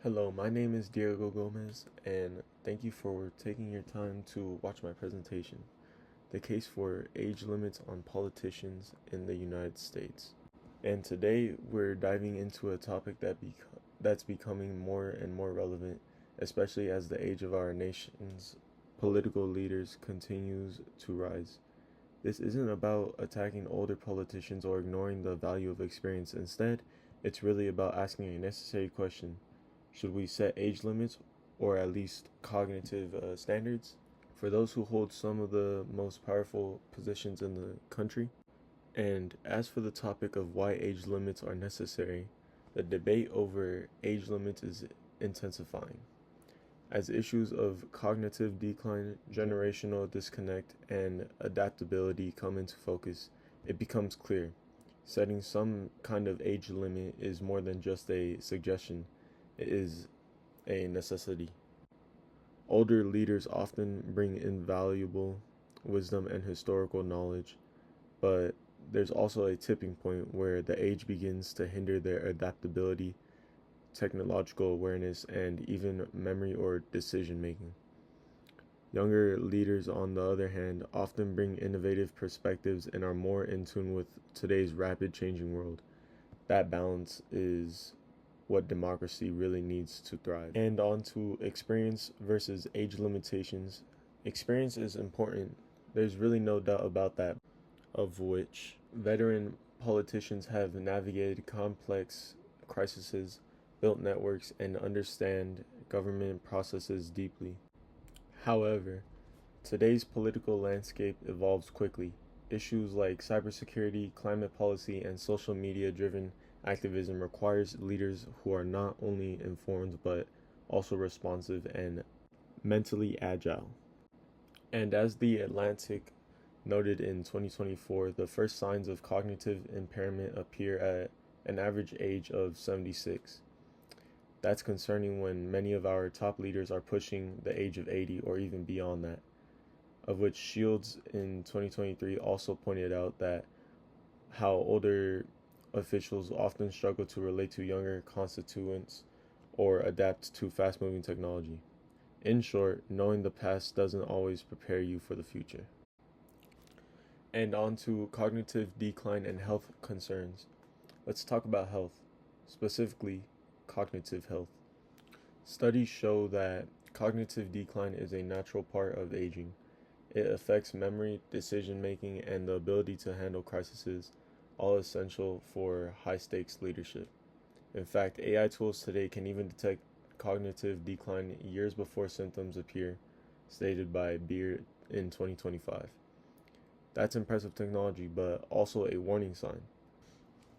Hello, my name is Diego Gomez, and thank you for taking your time to watch my presentation, The Case for Age Limits on Politicians in the United States. And today we're diving into a topic that's becoming more and more relevant, especially as the age of our nation's political leaders continues to rise. This isn't about attacking older politicians or ignoring the value of experience. Instead, it's really about asking a necessary question: should we set age limits or at least cognitive standards for those who hold some of the most powerful positions in the country? And as for the topic of why age limits are necessary, the debate over age limits is intensifying. As issues of cognitive decline, generational disconnect, and adaptability come into focus, it becomes clear setting some kind of age limit is more than just a suggestion, it is a necessity. Older leaders often bring invaluable wisdom and historical knowledge, but there's also a tipping point where the age begins to hinder their adaptability, technological awareness, and even memory or decision making. Younger leaders, on the other hand, often bring innovative perspectives and are more in tune with today's rapid changing world. That balance is what democracy really needs to thrive. And on to experience versus age limitations. Experience is important, there's really no doubt about that, of which veteran politicians have navigated complex crises, built networks, and understand government processes deeply. However, today's political landscape evolves quickly. Issues like cybersecurity, climate policy, and social media driven activism requires leaders who are not only informed but also responsive and mentally agile. And as The Atlantic noted in 2024, the first signs of cognitive impairment appear at an average age of 76. That's concerning when many of our top leaders are pushing the age of 80 or even beyond that, of which Shields in 2023 also pointed out that how older officials often struggle to relate to younger constituents or adapt to fast moving technology. In short, knowing the past doesn't always prepare you for the future. And on to cognitive decline and health concerns. Let's talk about health, specifically cognitive health. Studies show that cognitive decline is a natural part of aging. It affects memory, decision making, and the ability to handle crises, all essential for high stakes leadership. In fact, AI tools today can even detect cognitive decline years before symptoms appear, stated by Beard in 2025. That's impressive technology, but also a warning sign,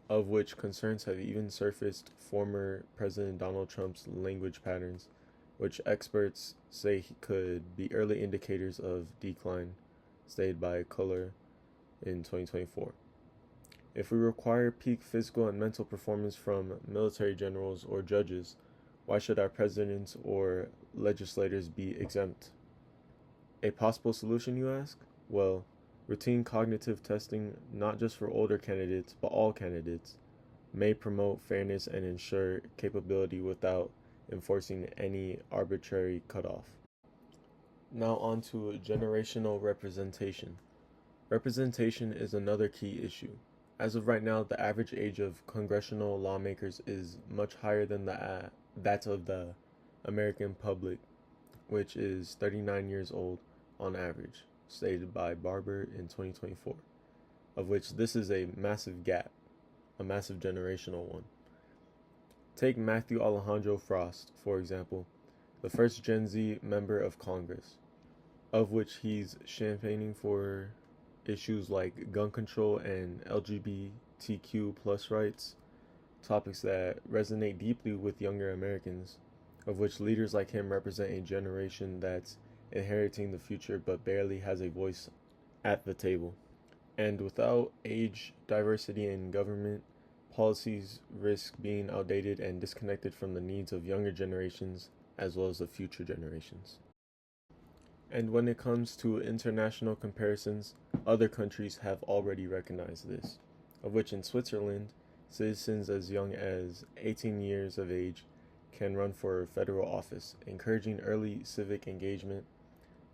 of which concerns have even surfaced former President Donald Trump's language patterns, which experts say could be early indicators of decline, stated by Culler in 2024. If we require peak physical and mental performance from military generals or judges, why should our presidents or legislators be exempt? A possible solution, you ask? Well, routine cognitive testing, not just for older candidates, but all candidates, may promote fairness and ensure capability without enforcing any arbitrary cutoff. Now, on to generational representation. Representation is another key issue. As of right now, the average age of congressional lawmakers is much higher than that of the American public, which is 39 years old on average, stated by Barber in 2024, of which this is a massive gap, a massive generational one. Take Matthew Alejandro Frost, for example, the first Gen Z member of Congress, of which he's championing for issues like gun control and LGBTQ plus rights, topics that resonate deeply with younger Americans, of which leaders like him represent a generation that's inheriting the future but barely has a voice at the table. And without age diversity in government, policies risk being outdated and disconnected from the needs of younger generations as well as the future generations. And when it comes to international comparisons, other countries have already recognized this, of which in Switzerland, citizens as young as 18 years of age can run for federal office, encouraging early civic engagement.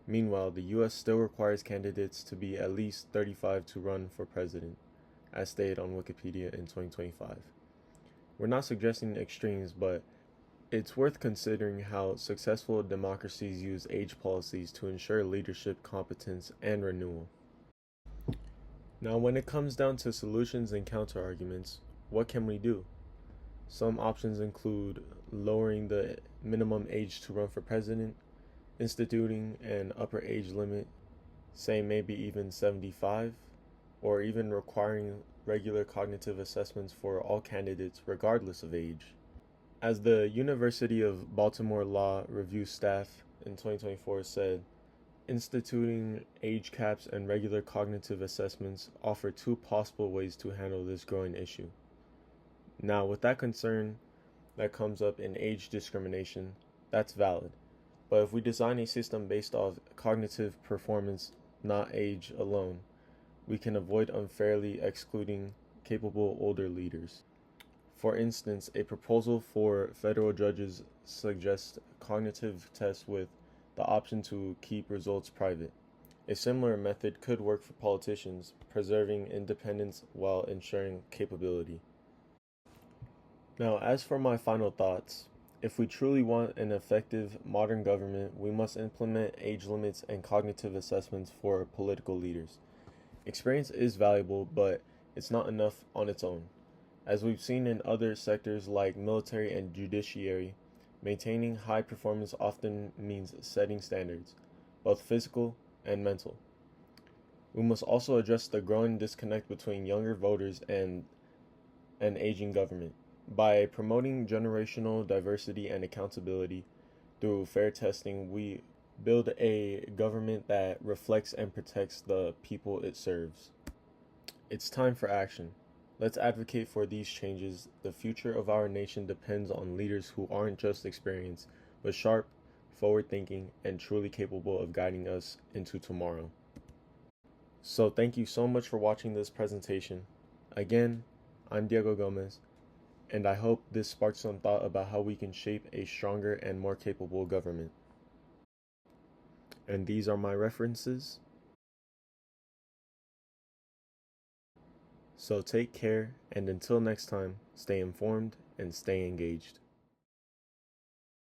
Meanwhile, the U.S. still requires candidates to be at least 35 to run for president, as stated on Wikipedia in 2025. We're not suggesting extremes, but it's worth considering how successful democracies use age policies to ensure leadership competence and renewal. Now, when it comes down to solutions and counterarguments, what can we do? Some options include lowering the minimum age to run for president, instituting an upper age limit, say maybe even 75, or even requiring regular cognitive assessments for all candidates regardless of age. As the University of Baltimore Law Review staff in 2024 said, instituting age caps and regular cognitive assessments offer two possible ways to handle this growing issue. Now, with that concern that comes up in age discrimination, that's valid. But if we design a system based off cognitive performance, not age alone, we can avoid unfairly excluding capable older leaders. For instance, a proposal for federal judges suggests cognitive tests with the option to keep results private. A similar method could work for politicians, preserving independence while ensuring capability. Now, as for my final thoughts, if we truly want an effective modern government, we must implement age limits and cognitive assessments for political leaders. Experience is valuable, but it's not enough on its own. As we've seen in other sectors like military and judiciary, maintaining high performance often means setting standards, both physical and mental. We must also address the growing disconnect between younger voters and an aging government. By promoting generational diversity and accountability through fair testing, we build a government that reflects and protects the people it serves. It's time for action. Let's advocate for these changes. The future of our nation depends on leaders who aren't just experienced, but sharp, forward-thinking, and truly capable of guiding us into tomorrow. So thank you so much for watching this presentation. Again, I'm Diego Gomez, and I hope this sparks some thought about how we can shape a stronger and more capable government. And these are my references. So take care, and until next time, stay informed and stay engaged.